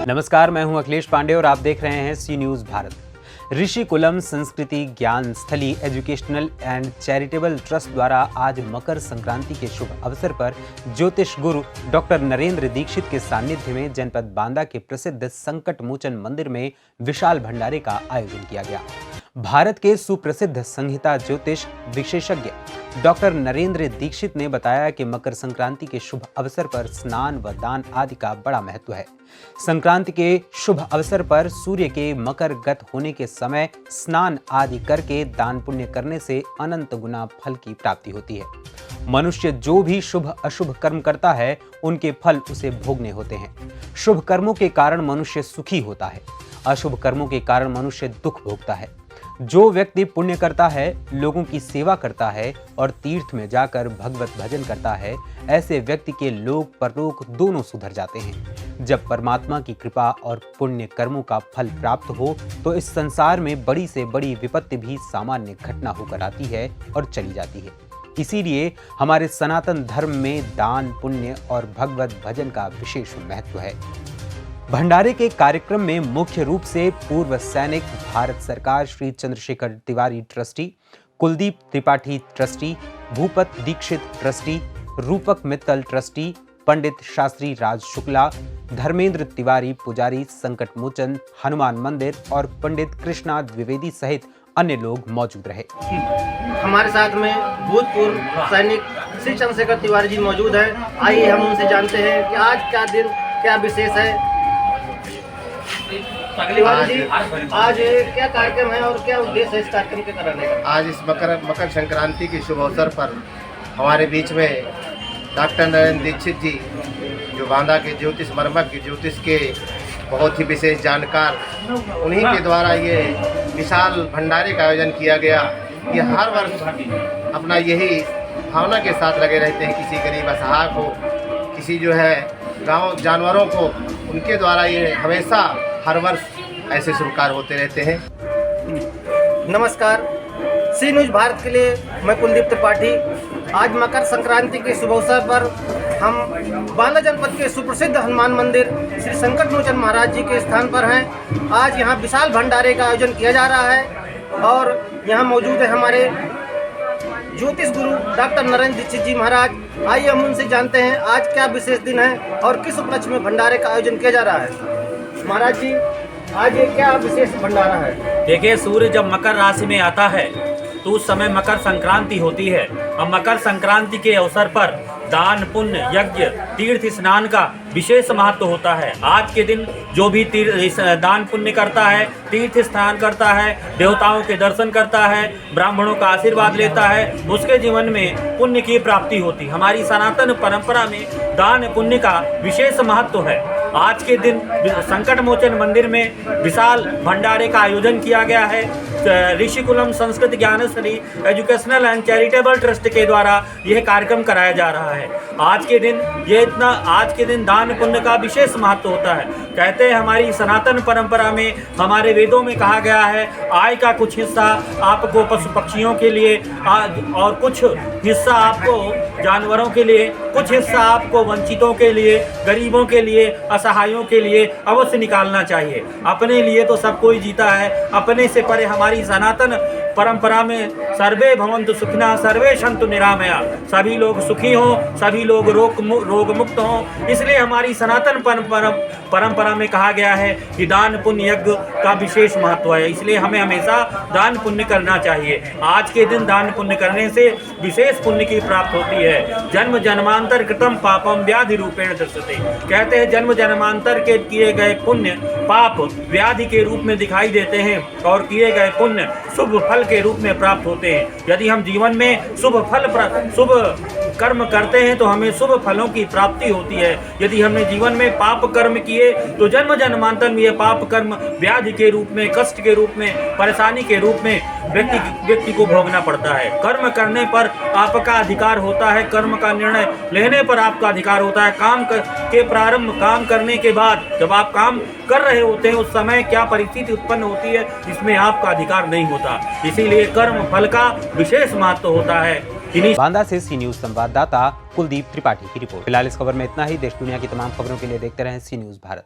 नमस्कार, मैं हूं अखिलेश पांडे और आप देख रहे हैं सी न्यूज भारत। ऋषिकुलम संस्कृति ज्ञान स्थली एजुकेशनल एंड चैरिटेबल ट्रस्ट द्वारा आज मकर संक्रांति के शुभ अवसर पर ज्योतिष गुरु डॉक्टर नरेंद्र दीक्षित के सानिध्य में जनपद बांदा के प्रसिद्ध संकट मोचन मंदिर में विशाल भंडारे का आयोजन किया गया। भारत के सुप्रसिद्ध संहिता ज्योतिष विशेषज्ञ डॉक्टर नरेंद्र दीक्षित ने बताया कि मकर संक्रांति के शुभ अवसर पर स्नान व दान आदि का बड़ा महत्व है। संक्रांति के शुभ अवसर पर सूर्य के मकर गत होने के समय स्नान आदि करके दान पुण्य करने से अनंत गुना फल की प्राप्ति होती है। मनुष्य जो भी शुभ अशुभ कर्म करता है उनके फल उसे भोगने होते हैं। शुभ कर्मों के कारण मनुष्य सुखी होता है, अशुभ कर्मों के कारण मनुष्य दुख भोगता है। जो व्यक्ति पुण्य करता है, लोगों की सेवा करता है और तीर्थ में जाकर भगवत भजन करता है, ऐसे व्यक्ति के लोक परलोक दोनों सुधर जाते हैं। जब परमात्मा की कृपा और पुण्य कर्मों का फल प्राप्त हो तो इस संसार में बड़ी से बड़ी विपत्ति भी सामान्य घटना होकर आती है और चली जाती है। इसीलिए हमारे सनातन धर्म में दान पुण्य और भगवत भजन का विशेष महत्व है। भंडारे के कार्यक्रम में मुख्य रूप से पूर्व सैनिक, भारत सरकार Shri Chandrashekhar Tiwari trustee, Kuldeep Tripathi trustee, Bhupat Dixit trustee, Rupak Mittal trustee, Pandit Shastri Raj Shukla, Dharmendra Tiwari पुजारी संकट मोचन हनुमान मंदिर और पंडित कृष्णा द्विवेदी सहित अन्य लोग मौजूद रहे। हमारे साथ में भूतपूर्व सैनिक श्री चंद्रशेखर तिवारी जी मौजूद हैं। आइए हम उनसे जानते हैं कि आज क्या दिन क्या विशेष है। तिवारी जी, आज क्या कार्यक्रम है और क्या उद्देश्य है इस कार्यक्रम के कराने का? आज इस मकर संक्रांति के शुभ अवसर पर हमारे बीच में डॉक्टर नरेंद्र दीक्षित जी, जो बांदा के ज्योतिष मर्मज्ञ, ज्योतिष के बहुत ही विशेष जानकार, उन्हीं के द्वारा ये विशाल भंडारे का आयोजन किया गया। ये हर वर्ष अपना यही भावना के साथ लगे रहते हैं, किसी गरीब असहाय को, किसी जो है गांव जानवरों को, उनके द्वारा ये हमेशा हर वर्ष ऐसे शुभ कार्य होते रहते हैं। नमस्कार, सी न्यूज भारत के लिए मैं कुलदीप त्रिपाठी। आज मकर संक्रांति के शुभ अवसर पर हम बांदा जनपद के सुप्रसिद्ध हनुमान मंदिर श्री संकट मोचन महाराज जी के स्थान पर हैं। आज यहाँ विशाल भंडारे का आयोजन किया जा रहा है और यहाँ मौजूद है हमारे ज्योतिष गुरु डॉक्टर नरेंद्र दीक्षित जी महाराज। आइए हम उनसे जानते हैं आज क्या विशेष दिन है और किस उपलक्ष्य में भंडारे का आयोजन किया जा रहा है। महाराज जी, आज ये क्या विशेष भंडारा है? देखिए, सूर्य जब मकर राशि में आता है तो उस समय मकर संक्रांति होती है और मकर संक्रांति के अवसर पर दान पुण्य यज्ञ तीर्थ स्नान का विशेष महत्व होता है। आज के दिन जो भी दान पुण्य करता है, तीर्थ स्नान करता है, देवताओं के दर्शन करता है, ब्राह्मणों का आशीर्वाद लेता है, उसके जीवन में पुण्य की प्राप्ति होती है। हमारी सनातन परंपरा में दान पुण्य का विशेष महत्व है। आज के दिन संकट मोचन मंदिर में विशाल भंडारे का आयोजन किया गया है। ऋषिकुलम संस्कृत ज्ञान स्थली एजुकेशनल एंड चैरिटेबल ट्रस्ट के द्वारा यह कार्यक्रम कराया जा रहा है। आज के दिन दान पुण्य का विशेष महत्व होता है। कहते हैं हमारी सनातन परंपरा में, हमारे वेदों में कहा गया है, आय का कुछ हिस्सा आपको पशु पक्षियों के लिए और कुछ हिस्सा आपको जानवरों के लिए, कुछ हिस्सा आपको वंचितों के लिए, गरीबों के लिए, असहायों के लिए अवश्य निकालना चाहिए। अपने लिए तो सब कोई जीता है, अपने से परे हमारी सनातन परंपरा में सर्वे भवन्तु सुखिनः सर्वे सन्तु निरामया, सभी लोग सुखी हों, सभी लोग रोग मुक्त हों। इसलिए हमारी सनातन परंपरा में कहा गया है कि दान पुण्य यज्ञ का विशेष महत्व है। इसलिए हमें हमेशा दान पुण्य करना चाहिए। आज के दिन दान पुण्य करने से विशेष पुण्य की प्राप्ति होती है। जन्म जन्मांतर कृतम पापम व्याधि रूपेण दृश्यते। कहते हैं जन्म जन्मांतर के किए गए पुण्य पाप व्याधि के रूप में दिखाई देते हैं और किए गए पुण्य शुभ फल के रूप में प्राप्त होते हैं। यदि हम जीवन में शुभ कर्म करते हैं तो हमें शुभ फलों की प्राप्ति होती है। यदि हमने जीवन में पाप कर्म किए तो जन्म जन्मांतर में ये पाप कर्म व्याधि के रूप में, कष्ट के रूप में, परेशानी के रूप में व्यक्ति को भोगना पड़ता है। कर्म करने पर आपका अधिकार होता है, कर्म का निर्णय लेने पर आपका अधिकार होता है। काम करने के बाद जब आप काम कर रहे होते हैं उस समय क्या परिस्थिति उत्पन्न होती है इसमें आपका अधिकार नहीं होता। इसीलिए कर्म फल का विशेष महत्व होता है। बांदा से सी न्यूज संवाददाता कुलदीप त्रिपाठी की रिपोर्ट। फिलहाल इस खबर में इतना ही। देश दुनिया की तमाम खबरों के लिए देखते रहें सी न्यूज भारत।